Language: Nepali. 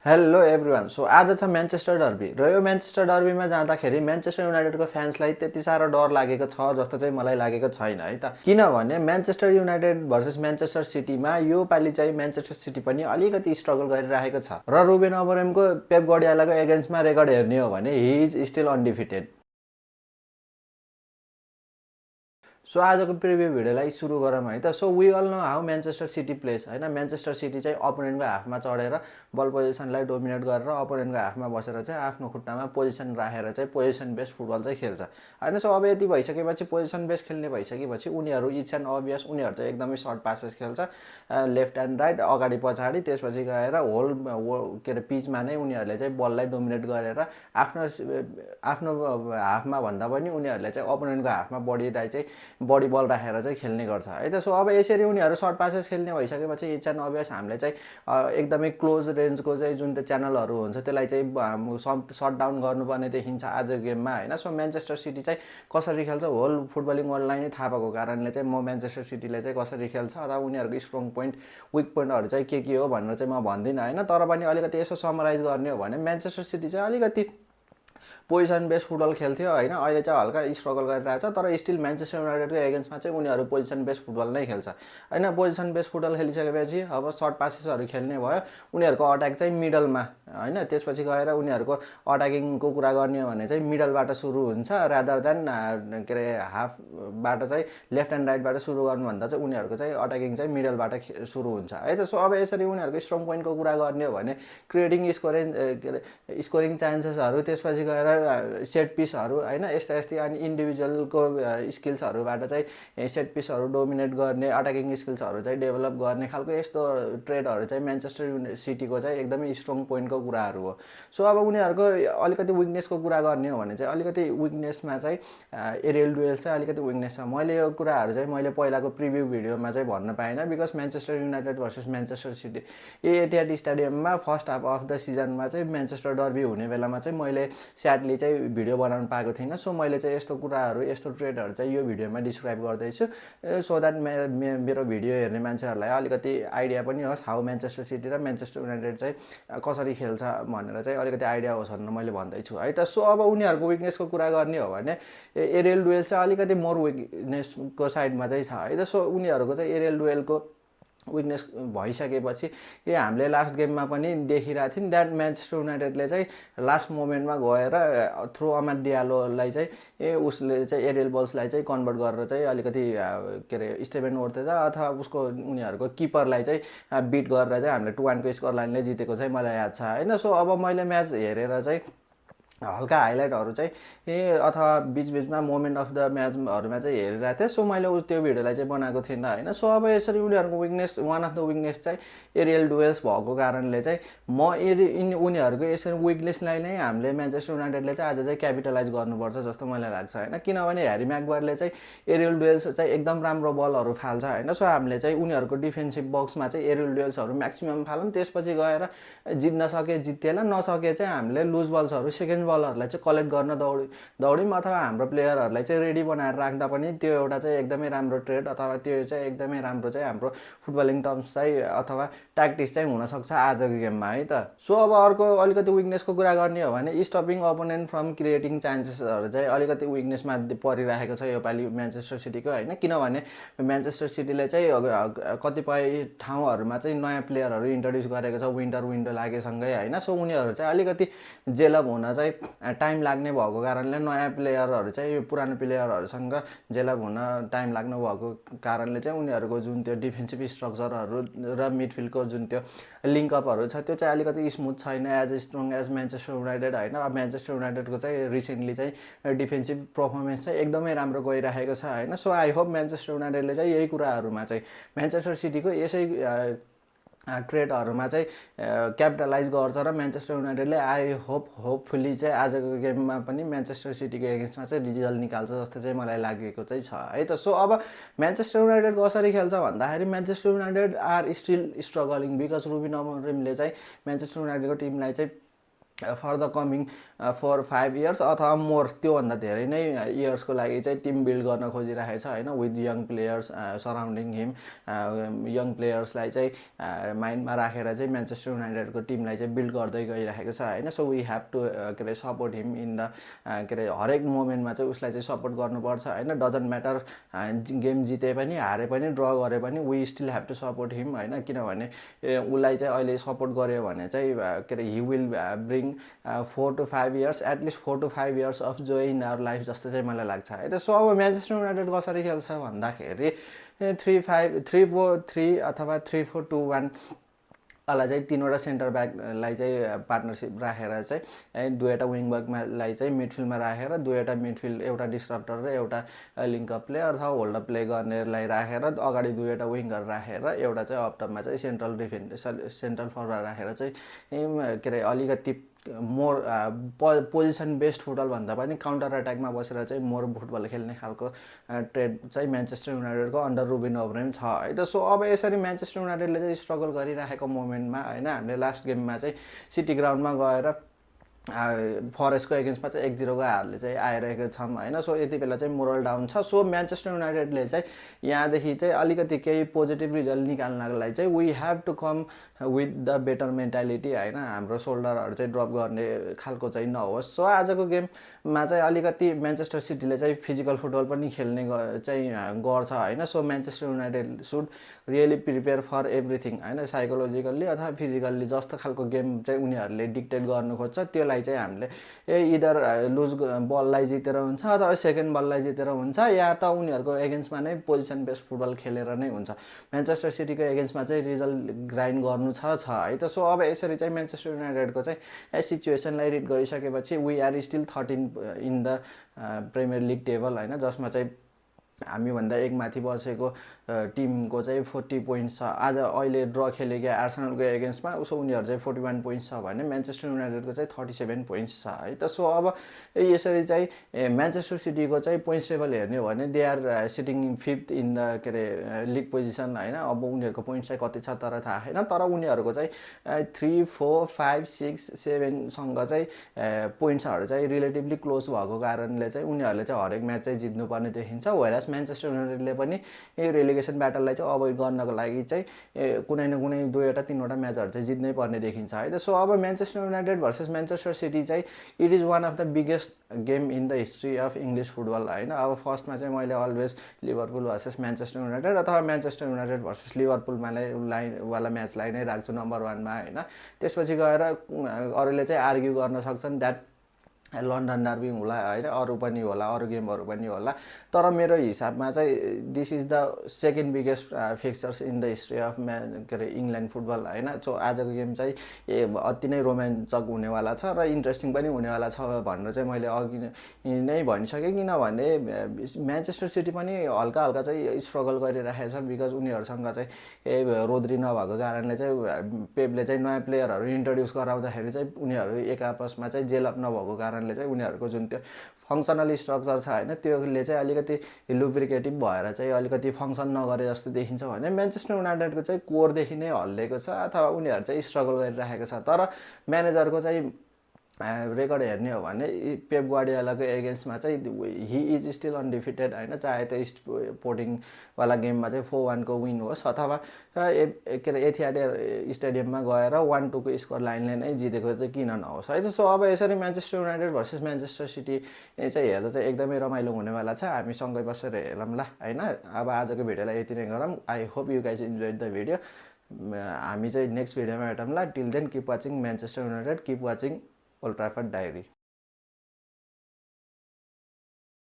Hello everyone. सो आज छ म्यान्चेस्टर डर्बी र यो म्यान्चेस्टर डर्बीमा जाँदाखेरि म्यान्चेस्टर युनाइटेडको फ्यान्सलाई त्यति साह्रो डर लागेको छ जस्तो चाहिँ मलाई लागेको छैन है त। किनभने म्यान्चेस्टर युनाइटेड भर्सेस म्यान्चेस्टर सिटीमा यो पालि चाहिँ म्यान्चेस्टर सिटी पनि अलिकति स्ट्रगल गरिरहेको छ र रुबेन अमोरिमको पेप गार्डियोलाको एगेन्स्टमा रेकर्ड हेर्ने हो भने he is still undefeated. So आजको प्रिभ्यू भिडियोलाई सुरु गरौँ है त। So we all know how Manchester City plays होइन। म्यान्चेस्टर सिटी चाहिँ अपोनेन्टको हाफमा चढेर बल पोजिसनलाई डोमिनेट गरेर अपोनेन्टको हाफमा बसेर चाहिँ आफ्नो खुट्टामा पोजिसन राखेर चाहिँ पोजिसन बेस्ड फुटबल चाहिँ खेल्छ होइन। सो अब यति भइसकेपछि पोजिसन बेस्ड खेल्ने भइसकेपछि उनीहरू इट्स एन्ड अभियस उनीहरू चाहिँ एकदमै सर्ट पासेस खेल्छ, लेफ्ट एन्ड राइट, अगाडि पछाडि, त्यसपछि गएर होल के अरे पिचमा नै उनीहरूले चाहिँ बललाई डोमिनेट गरेर आफ्नो आफ्नो हाफमा भन्दा पनि उनीहरूले चाहिँ अपोनेन्टको हाफमा बडी बल राखेर चाहिँ खेल्ने गर्छ है त। सो अब यसरी उनीहरू सर्ट पासेस खेल्ने भइसकेपछि इट्स एन्ड अभियस हामीले चाहिँ एकदमै क्लोज रेन्जको चाहिँ जुन चाहिँ च्यानलहरू हुन्छ त्यसलाई चाहिँ सट डाउन गर्नुपर्ने देखिन्छ आज गेममा होइन। सो म्यान्चेस्टर सिटी चाहिँ कसरी खेल्छ होल फुटबलिङ वर्ल्डलाई नै थाहा भएको कारणले चाहिँ म म्यान्चेस्टर सिटीले चाहिँ कसरी खेल्छ अथवा उनीहरूको स्ट्रङ पोइन्ट विक पोइन्टहरू चाहिँ के हो भनेर चाहिँ म भन्दिनँ होइन। तर पनि अलिकति यसो समराइज गर्ने हो भने म्यान्चेस्टर सिटी चाहिँ अलिकति पोजिसन बेस्ड फुटबल खेल्थ्यो होइन। अहिले चाहिँ हल्का स्ट्रगल गरिरहेछ तर स्टिल म्यान्चेस्टर युनाइटेडको एगेन्स्टमा चाहिँ उनीहरू पोजिसन बेस्ड फुटबल नै खेल्छ होइन। पोजिसन बेस्ड फुटबल खेलिसकेपछि अब सर्ट पासेसहरू खेल्ने भयो, उनीहरूको अट्याक चाहिँ मिडलमा होइन। त्यसपछि गएर उनीहरूको अट्याकिङको कुरा गर्ने हो भने चाहिँ मिडलबाट सुरु हुन्छ रादर देन के अरे हाफबाट चाहिँ लेफ्ट एन्ड राइटबाट सुरु गर्नुभन्दा चाहिँ उनीहरूको चाहिँ अट्याकिङ चाहिँ मिडलबाट सुरु हुन्छ है त। सो अब यसरी उनीहरूको स्ट्रङ पोइन्टको कुरा गर्ने हो भने क्रिएटिङ स्कोरिङ चान्सेसहरू, त्यसपछि गएर सेट पिसहरू होइन, यस्तै अनि इन्डिभिजुअलको स्किल्सहरूबाट चाहिँ सेट पिसहरू डोमिनेट गर्ने, अट्याकिङ स्किल्सहरू चाहिँ डेभलप गर्ने खालको यस्तो ट्रेडहरू चाहिँ म्यान्चेस्टर सिटीको चाहिँ एकदमै स्ट्रङ पोइन्टको कुराहरू हो। सो अब उनीहरूको अलिकति विकनेसको कुरा गर्ने हो भने चाहिँ अलिकति विकनेसमा चाहिँ एरियल डुएल्स चाहिँ अलिकति विकनेस छ। मैले यो कुराहरू चाहिँ मैले पहिलाको प्रिभ्यू भिडियोमा चाहिँ भन्न पाइनँ because Manchester United versus Manchester City Etihad स्टेडियममा फर्स्ट हाफ अफ द सिजनमा चाहिँ म्यान्चेस्टर डर्बी हुने बेलामा चाहिँ मैले स्याडली चाहिँ भिडियो बनाउनु पाएको थिइनँ। सो मैले चाहिँ यस्तो कुराहरू यस्तो ट्रेडहरू चाहिँ यो भिडियोमा डिस्क्राइब गर्दैछु सो द्याट मेरो भिडियो हेर्ने मान्छेहरूलाई अलिकति आइडिया पनि होस् हाउ म्यान्चेस्टर सिटी र म्यान्चेस्टर युनाइटेड चाहिँ कसरी खेल्छ भनेर चाहिँ अलिकति आइडिया होस् भनेर मैले भन्दैछु है त। सो अब उनीहरूको विकनेसको कुरा गर्ने हो भने एरियल डुएल चाहिँ अलिकति मोर विकनेसको साइडमा चाहिँ छ है त। सो उनीहरूको चाहिँ एरियल डुएलको विकनेस भइसकेपछि हामीले लास्ट गेममा पनि देखिरहेको थियौँ द्याट म्यान्चेस्टर युनाइटेडले चाहिँ लास्ट मोमेन्टमा गएर थ्रु अमाद डियालोलाई चाहिँ उसले चाहिँ एरियल बल्सलाई चाहिँ कन्भर्ट गरेर चाहिँ अलिकति के अरे स्टेभेन ओर्थेजा अथवा उसको उनीहरूको किपरलाई चाहिँ बिट गरेर चाहिँ हामीले 2-1 स्कोर लाइनले जितेको चाहिँ मलाई याद छ होइन। सो अब मैले म्याच हेरेर चाहिँ हल्का हाइलाइटहरू चाहिँ अथवा बिचबिचमा मोमेन्ट अफ द म्याचहरूमा चाहिँ हेरिरहेको थिएँ। सो मैले त्यो भिडियोलाई चाहिँ बनाएको थिइनँ होइन। सो अब यसरी उनीहरूको weakness one of the weakness चाहिँ एरियल डुएल्स भएको कारणले चाहिँ म उनीहरूको यसरी विकनेसलाई नै हामीले म्यान्चेस्टर युनाइटेडले चाहिँ आज चाहिँ क्यापिटलाइज गर्नुपर्छ जस्तो मलाई लाग्छ होइन। किनभने ह्यारी म्यागवायरले चाहिँ एरियल डुएल्स चाहिँ एकदम राम्रो बलहरू फाल्छ होइन। सो हामीले चाहिँ उनीहरूको डिफेन्सिभ बक्समा चाहिँ एरियल डुएल्सहरू म्याक्सिमम् फालौँ, त्यसपछि गएर जित्न सके जितेला, नसके चाहिँ हामीले लुज बल्सहरू सेकेन्ड बलहरूलाई चाहिँ कलेक्ट गर्न दौड्यौँ अथवा हाम्रो प्लेयरहरूलाई चाहिँ रेडी बनाएर राख्दा पनि त्यो एउटा चाहिँ एकदमै राम्रो ट्रेड अथवा त्यो चाहिँ एकदमै राम्रो चाहिँ हाम्रो फुटबलिङ टर्म्स चाहिँ अथवा ट्याक्टिक्स चाहिँ हुनसक्छ आजको गेममा है त। सो अब अर्को अलिकति विकनेसको कुरा गर्ने हो भने स्टपिङ अपोनेन्ट फ्रम क्रिएटिङ चान्सेसहरू चाहिँ अलिकति विकनेसमा परिरहेको छ योपालि म्यान्चेस्टर सिटीको होइन। किनभने म्यान्चेस्टर सिटीले चाहिँ कतिपय ठाउँहरूमा चाहिँ नयाँ प्लेयरहरू इन्ट्रोड्युस गरेको छ विन्टर विन्डो लागेसँगै होइन। सो उनीहरू चाहिँ अलिकति जेलअप हुन चाहिँ टाइम लाग्ने भएको कारणले नयाँ प्लेयरहरू चाहिँ पुरानो प्लेयरहरूसँग जेलअप हुन टाइम लाग्नु भएको कारणले चाहिँ उनीहरूको जुन त्यो डिफेन्सिभ स्ट्रक्चरहरू र मिडफिल्डको जुन त्यो लिङ्कअपहरू छ त्यो चाहिँ अलिकति स्मुथ छैन as strong as Manchester United होइन। अब म्यान्चेस्टर युनाइटेडको चाहिँ रिसेन्टली चाहिँ डिफेन्सिभ पर्फर्मेन्स चाहिँ एकदमै राम्रो गइरहेको छ होइन। सो आई होप म्यान्चेस्टर युनाइटेडले चाहिँ यही कुराहरूमा चाहिँ म्यान्चेस्टर सिटीको यसै ट्रेडहरूमा चाहिँ क्यापिटलाइज गर्छ र म्यान्चेस्टर युनाइटेडले आई होपफुली चाहिँ आजको गेममा पनि म्यान्चेस्टर सिटीको एगेन्स्टमा चाहिँ रिजल्ट निकाल्छ जस्तो चाहिँ मलाई लागेको चाहिँ छ है त। सो अब म्यान्चेस्टर युनाइटेड कसरी खेल्छ भन्दाखेरि Manchester United are still struggling because Ruben अमोरिमले चाहिँ म्यान्चेस्टर युनाइटेडको टिमलाई चाहिँ फर द कमिङ 4-5 इयर्स अथवा मोर त्योभन्दा धेरै नै इयर्सको लागि चाहिँ टिम बिल्ड गर्न खोजिरहेको छ होइन, with young players surrounding him. Young प्लेयर्सलाई चाहिँ माइन्डमा राखेर चाहिँ म्यान्चेस्टर युनाइटेडको टिमलाई चाहिँ बिल्ड गर्दै गइरहेको छ होइन। सो वी हेभ टु के अरे सपोर्ट हिम इन द के अरे हरेक मोमेन्टमा चाहिँ उसलाई चाहिँ सपोर्ट गर्नुपर्छ होइन। डजन्ट म्याटर गेम जिते पनि हारे पनि ड्र गरे पनि we still have to support him होइन। किनभने उसलाई चाहिँ अहिले सपोर्ट गऱ्यो भने चाहिँ के अरे he will bring 4 to 5 years, at least 4 to 5 years of joy in our life जस्तो चाहिँ मलाई लाग्छ है। सो अब म्यान्चेस्टर युनाइटेड कसरी खेल्छ भन्दाखेरि 3-5-3-4-3 अथवा 3-4-2-1 लाई चाहिँ तीनवटा सेन्टर ब्याकलाई चाहिँ पार्टनरसिप राखेर चाहिँ दुईवटा विङ ब्याकलाई चाहिँ मिडफिल्डमा राखेर दुईवटा मिडफिल्ड, एउटा डिस्ट्रप्टर र एउटा लिङ्कअप प्लेयर अथवा होल्डअप प्ले गर्नेलाई राखेर अगाडि दुईवटा विङ्गर राखेर एउटा चाहिँ अपटपमा चाहिँ सेन्ट्रल फरवार्ड राखेर चाहिँ के अरे अलिकति मोर पोजिसन बेस्ड फुटबल भन्दा पनि काउन्टर अट्याकमा बसेर चाहिँ मोर फुटबल खेल्ने खालको ट्रेड चाहिँ म्यान्चेस्टर युनाइटेडको अन्डर रुबेन अमोरिम छ है त। सो अब यसरी म्यान्चेस्टर युनाइटेडले चाहिँ स्ट्रगल गरिराखेको मोमेन्टमा होइन, हामीले लास्ट गेममा चाहिँ सिटी ग्राउन्डमा गएर फरेस्टको एगेन्स्टमा चाहिँ 1-0 हारले चाहिँ आइरहेको छौँ होइन। सो यति बेला चाहिँ मोरल डाउन छ। सो म्यान्चेस्टर युनाइटेडले चाहिँ यहाँदेखि चाहिँ अलिकति केही पोजिटिभ रिजल्ट निकाल्नको लागि चाहिँ we have to come with the better mentality होइन। हाम्रो सोल्डरहरू चाहिँ ड्रप गर्ने खालको चाहिँ नहोस्। सो आजको गेममा चाहिँ अलिकति म्यान्चेस्टर सिटीले चाहिँ फिजिकल फुटबल पनि खेल्ने चाहिँ गर्छ होइन। So Manchester United should really prepare for everything होइन, साइकोलोजिकल्ली अथवा फिजिकल्ली जस्तो खालको गेम चाहिँ उनीहरूले डिक्टेट गर्नु खोज्छ त्यसलाई चाहिँ हामीले इदर लुज बललाई जितेर हुन्छ अथवा सेकेन्ड बललाई जितेर हुन्छ या त उनीहरूको एगेन्स्टमा नै पोजिसन बेस्ड फुटबल खेलेर नै हुन्छ। म्यान्चेस्टर सिटीको एगेन्स्टमा चाहिँ रिजल्ट ग्राइन्ड गर्नु छ है त। सो अब यसरी चाहिँ म्यान्चेस्टर युनाइटेडको चाहिँ सिचुएसनलाई रिड गरिसकेपछि we are still 13 in the Premier League table होइन, जसमा चाहिँ हामीभन्दा एक माथि बसेको टिमको चाहिँ 40 पोइन्ट्स छ। आज अहिले ड्र खेलेको आर्सेनलको एगेन्स्टमा उसो उनीहरू चाहिँ 41 पोइन्ट्स छ भने म्यान्चेस्टर युनाइटेडको चाहिँ 37 पोइन्ट्स छ है त। सो अब यसरी चाहिँ म्यान्चेस्टर सिटीको चाहिँ पोइन्ट्स टेबल हेर्ने हो भने they are sitting 5th in the के अरे लिग पोजिसन होइन। अब उनीहरूको पोइन्ट्स चाहिँ कति छ तर थाहा छैन, तर उनीहरूको चाहिँ 3, 4, 5, 6, 7सँग चाहिँ पोइन्ट्सहरू चाहिँ रिलेटिभली क्लोज भएको कारणले चाहिँ उनीहरूले चाहिँ हरेक म्याच चाहिँ जित्नुपर्ने देखिन्छ। वेयरएज म्यान्चेस्टर युनाइटेडले पनि यो रेलिगेसन ब्याटललाई चाहिँ अभोइड गर्नको लागि चाहिँ कुनै न कुनै 2-3वटा म्याचहरू चाहिँ जित्नै पर्ने देखिन्छ है त। सो अब Manchester United versus Manchester City चाहिँ it is one of the biggest game in the history of English football होइन। अब फर्स्टमा चाहिँ मैले always Liverpool versus Manchester United अथवा म्यान्चेस्टर युनाइटेड भर्सेस लिभरपुलवाला म्याचलाई नै राख्छु नम्बर 1मा होइन। त्यसपछि गएर अरूले चाहिँ आर्ग्यु गर्न सक्छन् द्याट लन्डन डर्बी होला होइन, अरू पनि होला, अरू गेमहरू पनि होला, तर मेरो हिसाबमा चाहिँ this is the second biggest fixtures in the history of के अरे इङ्ल्यान्ड फुटबल होइन। सो आजको गेम चाहिँ अति नै रोमाञ्चक हुनेवाला छ र इन्ट्रेस्टिङ पनि हुनेवाला छ भनेर चाहिँ मैले अघि नै भनिसकेँ। किनभने म्यान्चेस्टर सिटी पनि हल्का हल्का चाहिँ स्ट्रगल गरिरहेको छ बिकज उनीहरूसँग चाहिँ रोद्री नभएको कारणले चाहिँ पेपले चाहिँ नयाँ प्लेयरहरू इन्ट्रोड्युस गराउँदाखेरि चाहिँ उनीहरू एक आपसमा चाहिँ जेलअप नभएको कारणले चाहिँ उनीहरूको जुन त्यो फङ्सनल स्ट्रक्चर छ होइन त्योले चाहिँ अलिकति लुब्रिकेटिभ भएर चाहिँ अलिकति फङ्सन नगरे जस्तो देखिन्छ भने म्यान्चेस्टर युनाइटेडको चाहिँ कोरदेखि नै हल्लिएको छ अथवा उनीहरू चाहिँ स्ट्रगल गरिरहेको छ। तर म्यानेजरको चाहिँ रेकर्ड हेर्ने हो भने पेप गार्डियोलाको एगेन्स्टमा चाहिँ हि इज स्टिल अनडिफिटेड होइन, चाहे त्यो स्पोर्टिङवाला गेममा चाहिँ 4-1 विन होस् अथवा के अरे एथिहाद स्टेडियममा गएर 1-2 स्कोर लाइनले नै जितेको चाहिँ किन नहोस् है त। सो अब यसरी Manchester United versus Manchester City चाहिँ हेर्दा चाहिँ एकदमै रमाइलो हुनेवाला छ। हामी सँगै बसेर हेरौँ ल होइन। अब आजको भिडियोलाई यति नै गरौँ। I hope you guys enjoyed the video. हामी चाहिँ नेक्स्ट भिडियोमा भेटौँ ल। Till then keep watching Manchester United, keep watching Old Trafford diary.